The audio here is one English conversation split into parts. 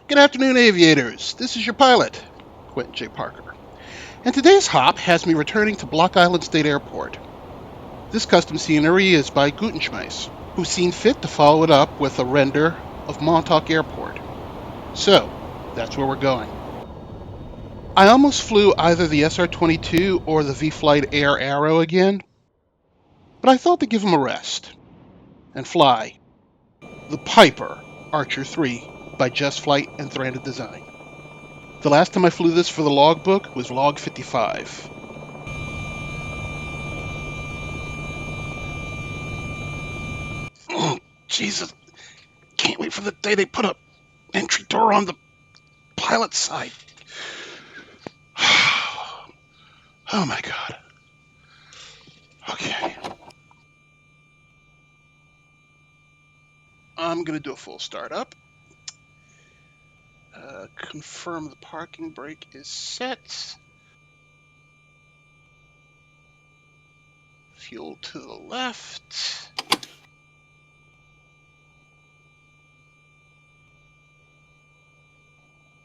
Good afternoon, aviators. This is your pilot, Quentin J. Parker. And today's hop has me returning to Block Island State Airport. This custom scenery is by Gutenshmeis, who's seen fit to follow it up with a render of Montauk Airport. So, that's where we're going. I almost flew either the SR-22 or the V-Flight Air Arrow again, but I thought to give them a rest and fly the Piper Archer III by Just Flight and Thranted Design. The last time I flew this for the logbook was log 55. Oh, Jesus. Can't wait for the day they put a entry door on the pilot's side. Oh my God. Okay. I'm going to do a full startup. Confirm the parking brake is set. Fuel to the left.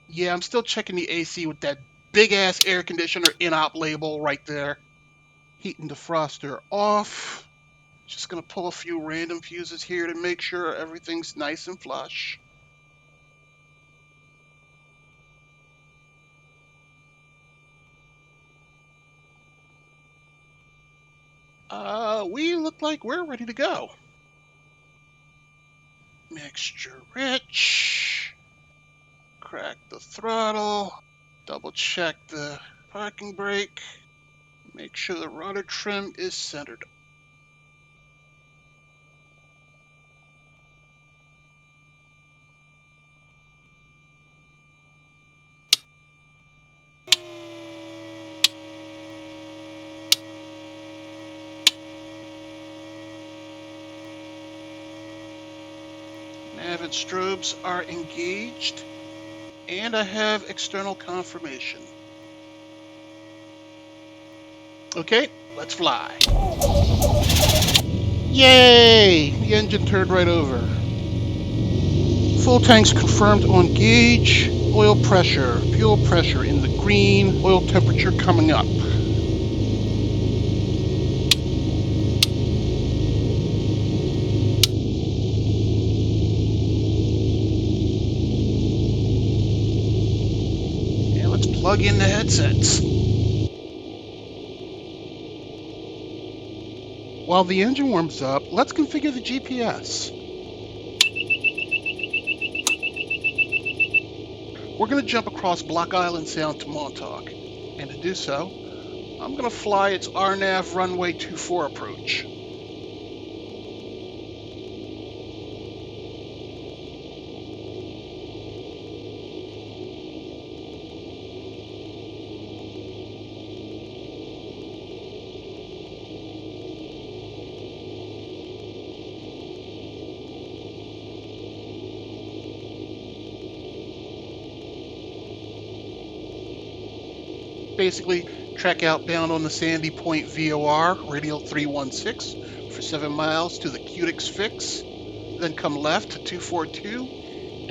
Yeah, I'm still checking the AC with that big-ass air conditioner in-op label right there. Heat and defroster off. Just going to pull a few random fuses here to make sure everything's nice and flush. We look like we're ready to go. Mixture rich. Crack the throttle. Double check the parking brake. Make sure the rudder trim is centered. Nav and strobes are engaged, and I have external confirmation. Okay, let's fly. Yay! The engine turned right over. Full tanks confirmed on gauge. Oil pressure, fuel pressure in the green. Oil temperature coming up. And let's plug in the headsets. While the engine warms up, let's configure the GPS. We're going to jump across Block Island Sound to Montauk, and to do so, I'm going to fly its RNAV runway 24 approach. Basically, track outbound on the Sandy Point VOR, radial 316, for 7 miles to the Cutix fix, then come left to 242,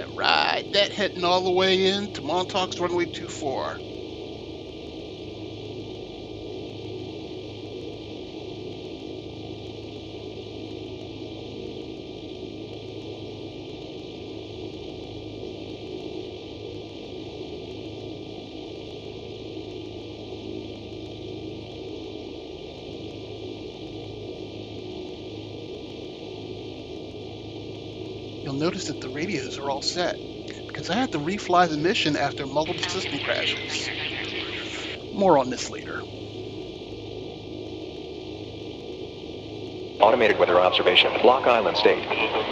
and ride that heading all the way in to Montauk's runway 24. You'll notice that the radios are all set, because I had to refly the mission after multiple system crashes. More on this later. Automated weather observation, Block Island State.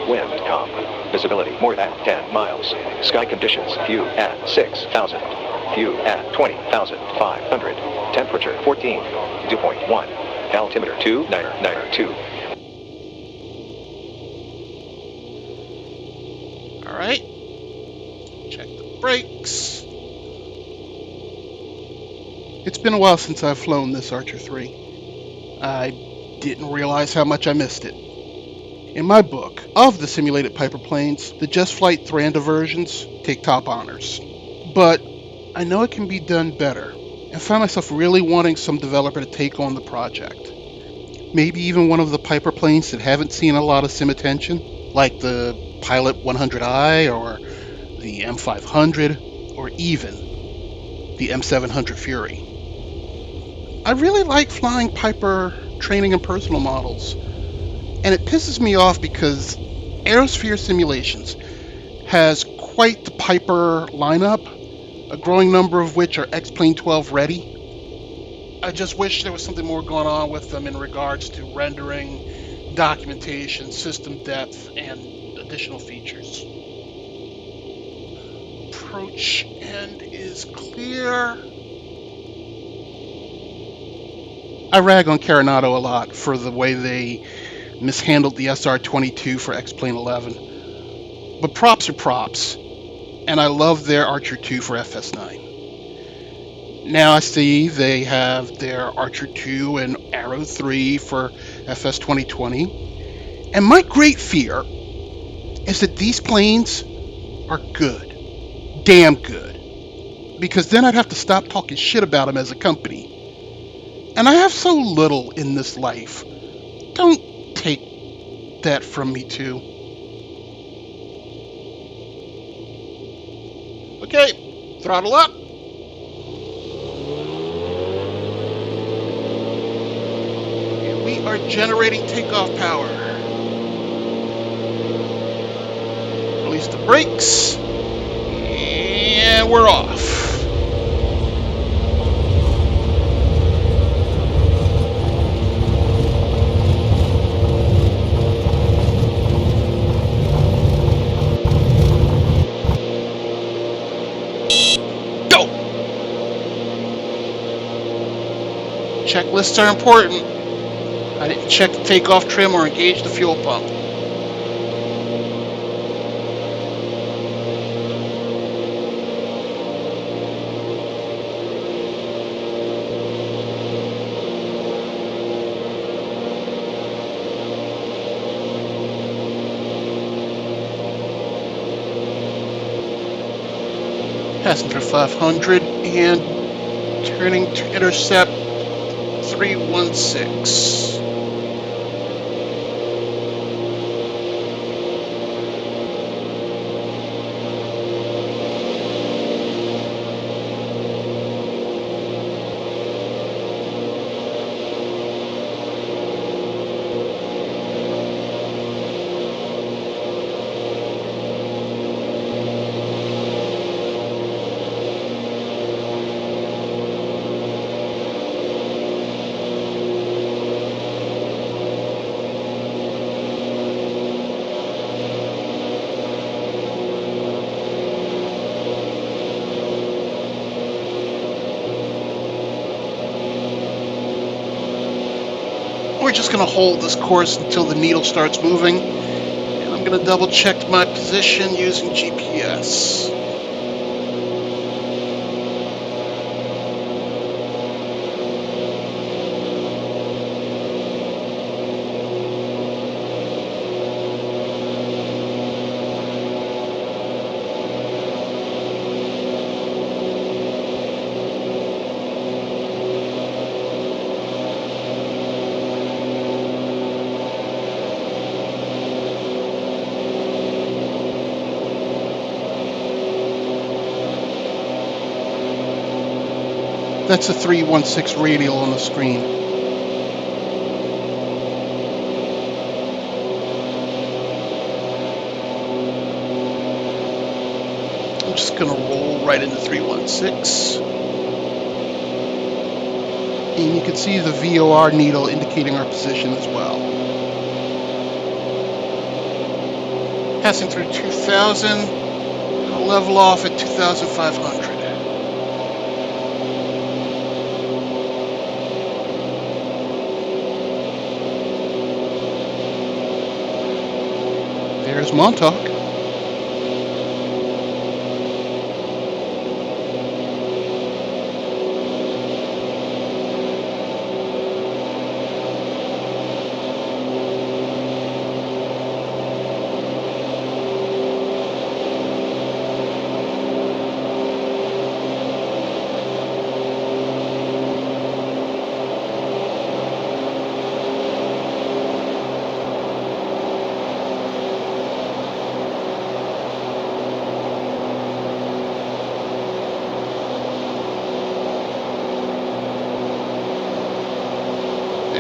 Wind calm. Visibility more than 10 miles. Sky conditions, view at 6,000. View at 20,500. Temperature 14. Dew point 1. Altimeter 2992. Alright. Check the brakes. It's been a while since I've flown this Archer III. I didn't realize how much I missed it. In my book, of the simulated Piper planes, the Just Flight Thuranda versions take top honors. But I know it can be done better, and find myself really wanting some developer to take on the project. Maybe even one of the Piper planes that haven't seen a lot of sim attention, like the Pilot 100i or the M500, or even the M700 Fury. I really like flying Piper training and personal models, and it pisses me off because Aerosphere Simulations has quite the Piper lineup, a growing number of which are X-Plane 12 ready. I just wish there was something more going on with them in regards to rendering, documentation, system depth, and additional features. Approach end is clear. I rag on Carenado a lot for the way they mishandled the SR-22 for X-Plane 11. But props are props, and I love their Archer 2 for FS9. Now I see they have their Archer 2 and Arrow 3 for FS 2020. And my great fear is that these planes are good. Damn good. Because then I'd have to stop talking shit about them as a company. And I have so little in this life. Don't take that from me, too. Okay, throttle up. And we are generating takeoff power. Release the brakes. And we're off. Checklists are important. I didn't check the takeoff trim or engage the fuel pump. Passenger 500 and turning to intercept 316. We're just going to hold this course until the needle starts moving, and I'm going to double check my position using GPS. That's a 316 radial on the screen. I'm just going to roll right into 316. And you can see the VOR needle indicating our position as well. Passing through 2,000, I'll level off at 2,500. There's Montauk.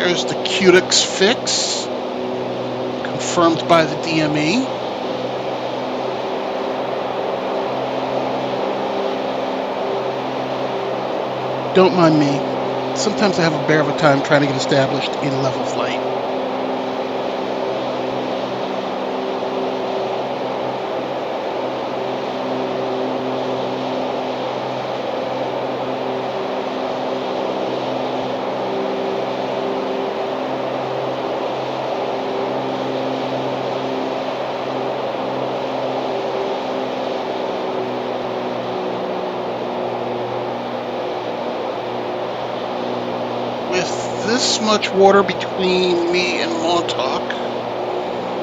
There's the Qtix fix, confirmed by the DME. Don't mind me. Sometimes I have a bear of a time trying to get established in level flight. With this much water between me and Montauk,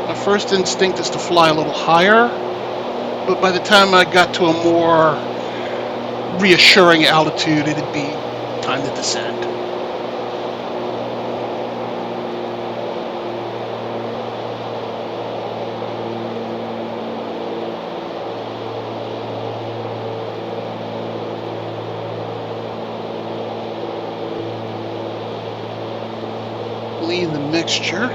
my first instinct is to fly a little higher, but by the time I got to a more reassuring altitude, it'd be time to descend. Clean the mixture.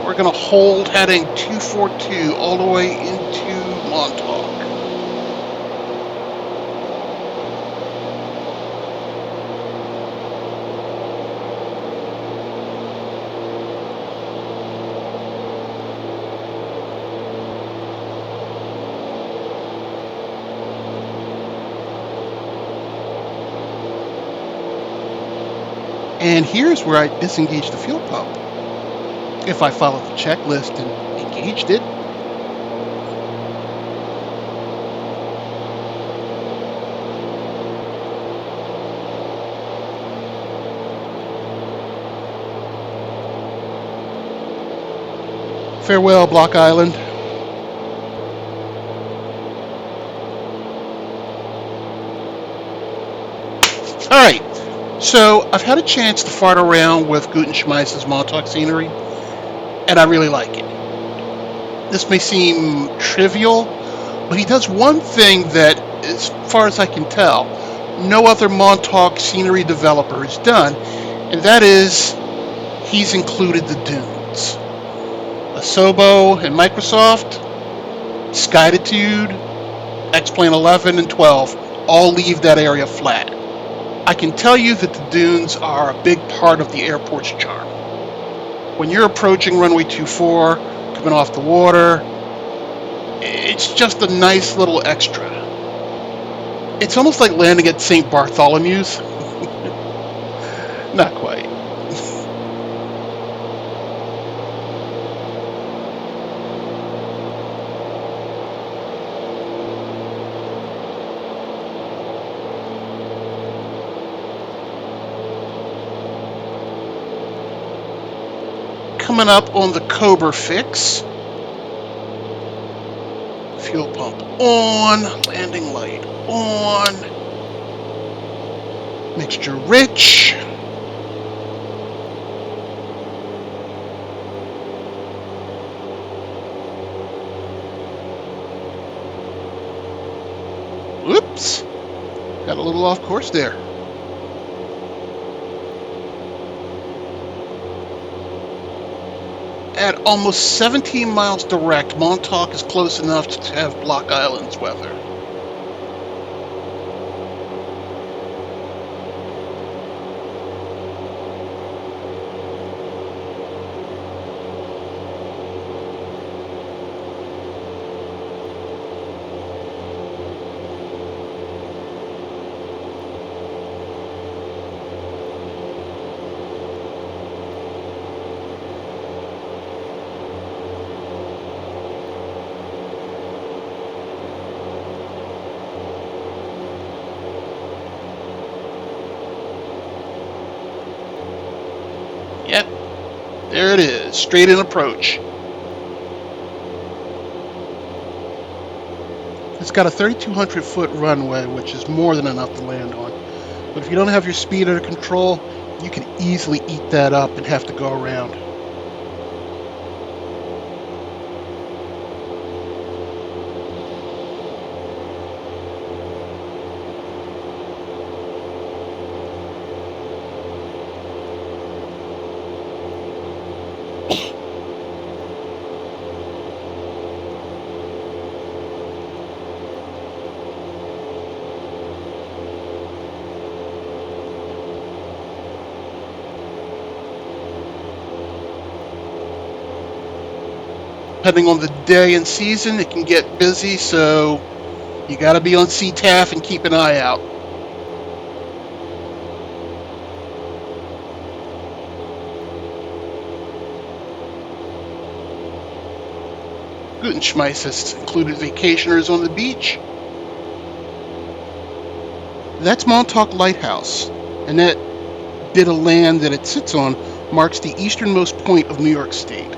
We're going to hold heading 242 all the way into Montauk. And here's where I disengaged the fuel pump. If I followed the checklist and engaged it. Farewell, Block Island. Alright, so I've had a chance to fart around with Gutenshmeis' Montauk scenery, and I really like it. This may seem trivial, but he does one thing that, as far as I can tell, no other Montauk scenery developer has done, and that is he's included the dunes. Asobo and Microsoft, Skytitude, X-Plane 11 and 12 all leave that area flat. I can tell you that the dunes are a big part of the airport's charm. When you're approaching runway 24, coming off the water, it's just a nice little extra. It's almost like landing at St. Bartholomew's. Not quite. Coming up on the Cobra fix. Fuel pump on, landing light on, mixture rich. Whoops, got a little off course there. At almost 17 miles direct, Montauk is close enough to have Block Island's weather. There it is, straight in approach. It's got a 3,200 foot runway, which is more than enough to land on. But if you don't have your speed under control, you can easily eat that up and have to go around. Depending on the day and season, it can get busy, so you gotta be on CTAF and keep an eye out. Gutenshmeis has included vacationers on the beach. That's Montauk Lighthouse, and that bit of land that it sits on marks the easternmost point of New York State.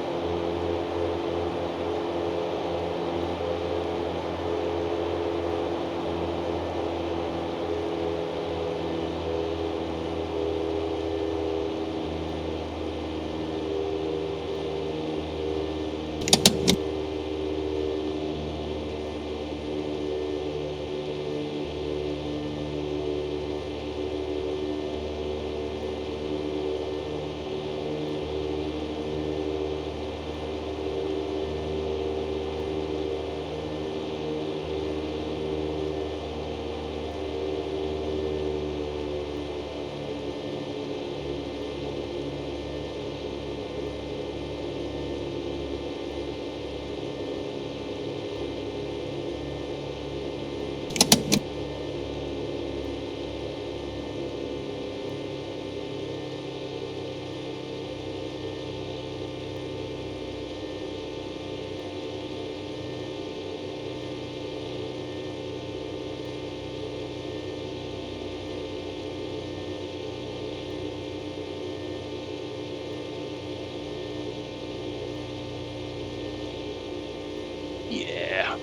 Yeah,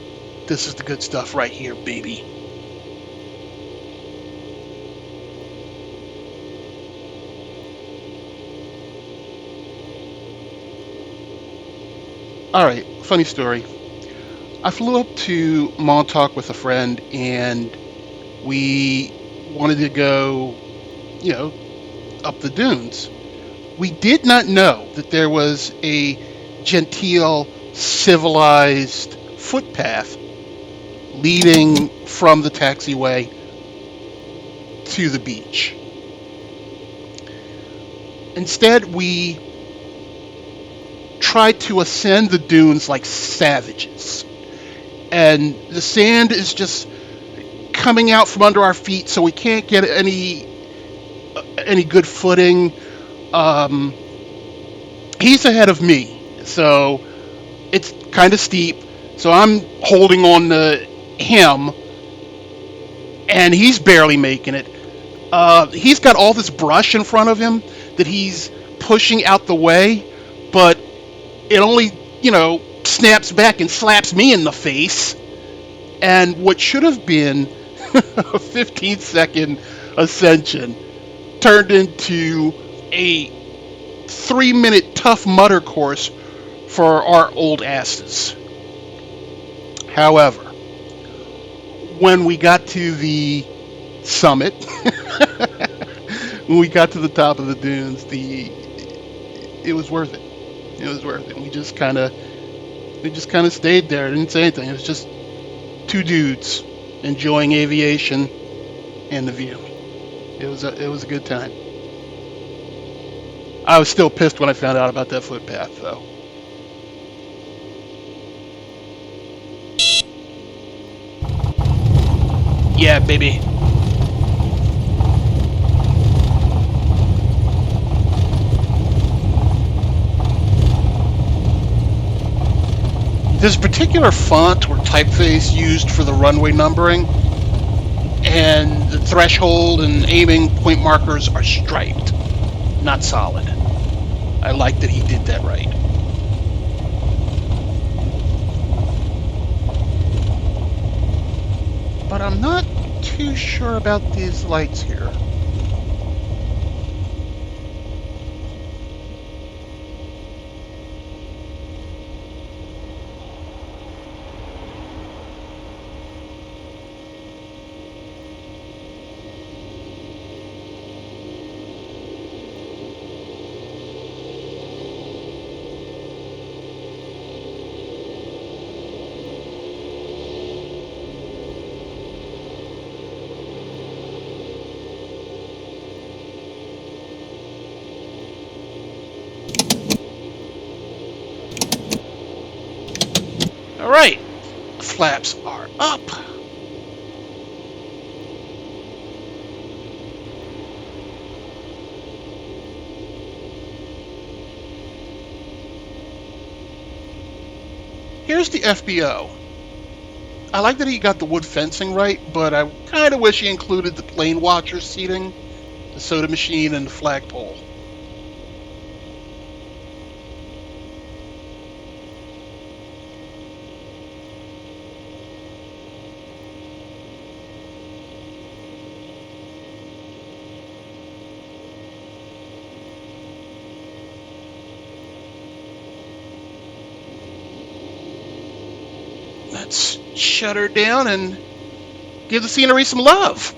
this is the good stuff right here, baby. Alright, funny story. I flew up to Montauk with a friend, and we wanted to go, up the dunes. We did not know that there was a genteel, civilized footpath leading from the taxiway to the beach. Instead, we tried to ascend the dunes like savages. And the sand is just coming out from under our feet, so we can't get any good footing. He's ahead of me, so it's kind of steep. So I'm holding on to him, and he's barely making it. He's got all this brush in front of him that he's pushing out the way, but it only, snaps back and slaps me in the face. And what should have been a 15-second ascension turned into a 3-minute tough mudder course for our old asses. However, when we got to the summit, when we got to the top of the dunes, it was worth it. It was worth it. We just kind of stayed there. Didn't say anything. It was just two dudes enjoying aviation and the view. It was a good time. I was still pissed when I found out about that footpath, though. Yeah, baby. There's a particular font or typeface used for the runway numbering, and the threshold and aiming point markers are striped, not solid. I like that he did that right. But I'm not too sure about these lights here. All right, flaps are up. Here's the FBO. I like that he got the wood fencing right, but I kind of wish he included the plane watcher seating, the soda machine, and the flagpole. Let's shut her down and give the scenery some love.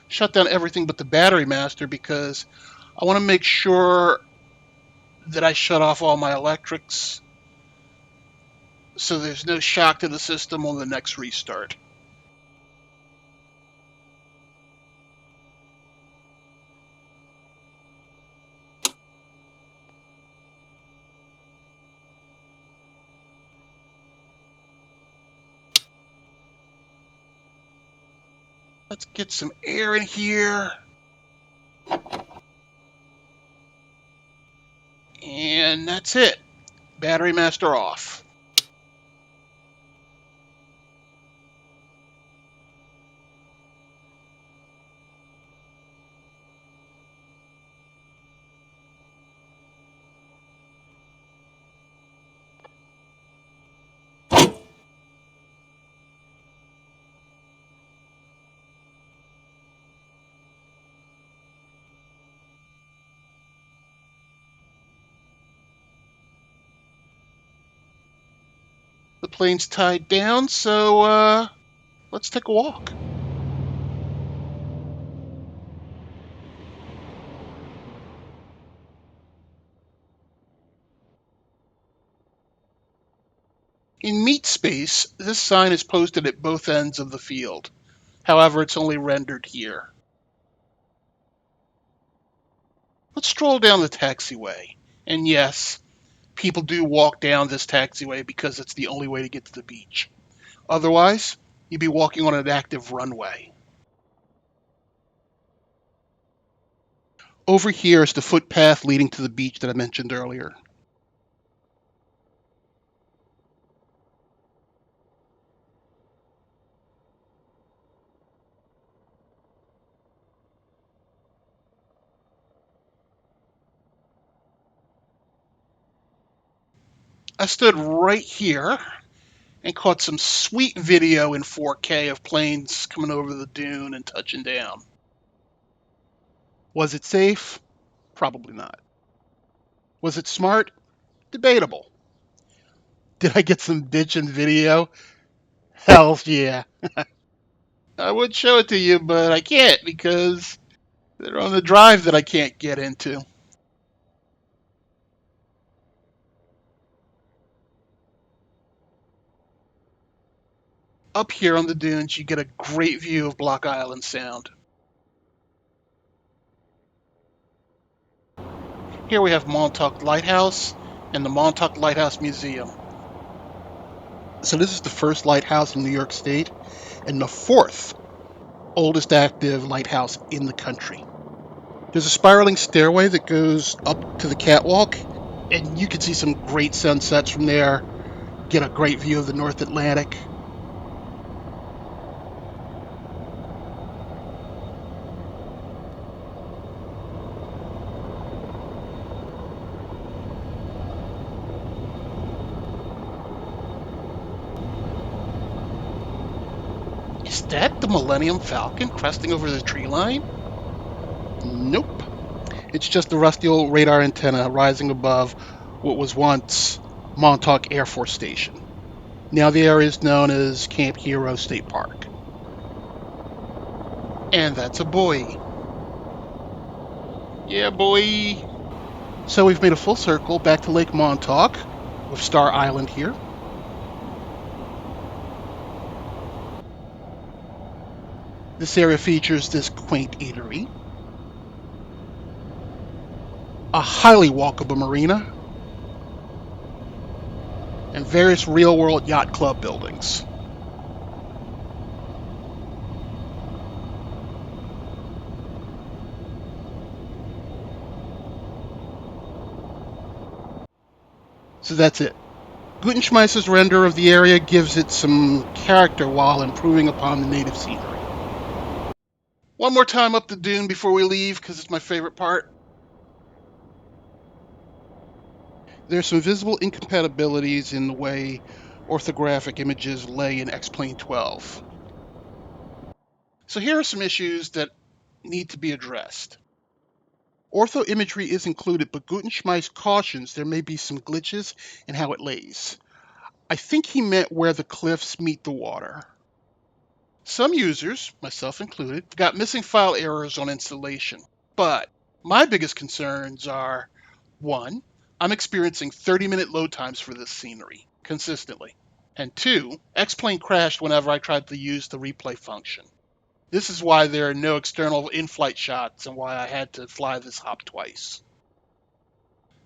Shut down everything but the battery master because I want to make sure that I shut off all my electrics so there's no shock to the system on the next restart. Let's get some air in here. And that's it. Battery master off. The plane's tied down, so let's take a walk. In meat space, this sign is posted at both ends of the field. However, it's only rendered here. Let's stroll down the taxiway. And yes, people do walk down this taxiway because it's the only way to get to the beach. Otherwise, you'd be walking on an active runway. Over here is the footpath leading to the beach that I mentioned earlier. I stood right here and caught some sweet video in 4K of planes coming over the dune and touching down. Was it safe? Probably not. Was it smart? Debatable. Did I get some bitchin' video? Hell yeah. I would show it to you, but I can't because they're on the drive that I can't get into. Up here on the dunes, you get a great view of Block Island Sound. Here we have Montauk Lighthouse and the Montauk Lighthouse Museum. So this is the first lighthouse in New York State, and the fourth oldest active lighthouse in the country. There's a spiraling stairway that goes up to the catwalk, and you can see some great sunsets from there, get a great view of the North Atlantic. Is that the Millennium Falcon cresting over the tree line? Nope. It's just a rusty old radar antenna rising above what was once Montauk Air Force Station. Now the area is known as Camp Hero State Park. And that's a buoy. Yeah, boy. So we've made a full circle back to Lake Montauk with Star Island here. This area features this quaint eatery, a highly walkable marina, and various real-world yacht club buildings. So that's it. Gutenshmeis' render of the area gives it some character while improving upon the native scenery. One more time up the dune before we leave, because it's my favorite part. There's some visible incompatibilities in the way orthographic images lay in X-Plane 12. So here are some issues that need to be addressed. Ortho imagery is included, but Gutenshmeis cautions there may be some glitches in how it lays. I think he meant where the cliffs meet the water. Some users, myself included, got missing file errors on installation. But my biggest concerns are, 1, I'm experiencing 30-minute load times for this scenery, consistently. And 2, X-Plane crashed whenever I tried to use the replay function. This is why there are no external in-flight shots and why I had to fly this hop twice.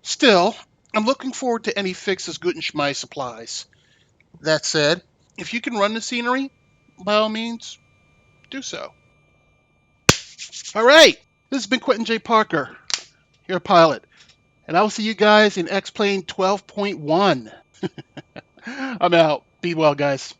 Still, I'm looking forward to any fixes Gutenshmeis applies. That said, if you can run the scenery, by all means, do so. All right, this has been Quentin J. Parker, your pilot, and I will see you guys in X-Plane 12.1. I'm out. Be well, guys.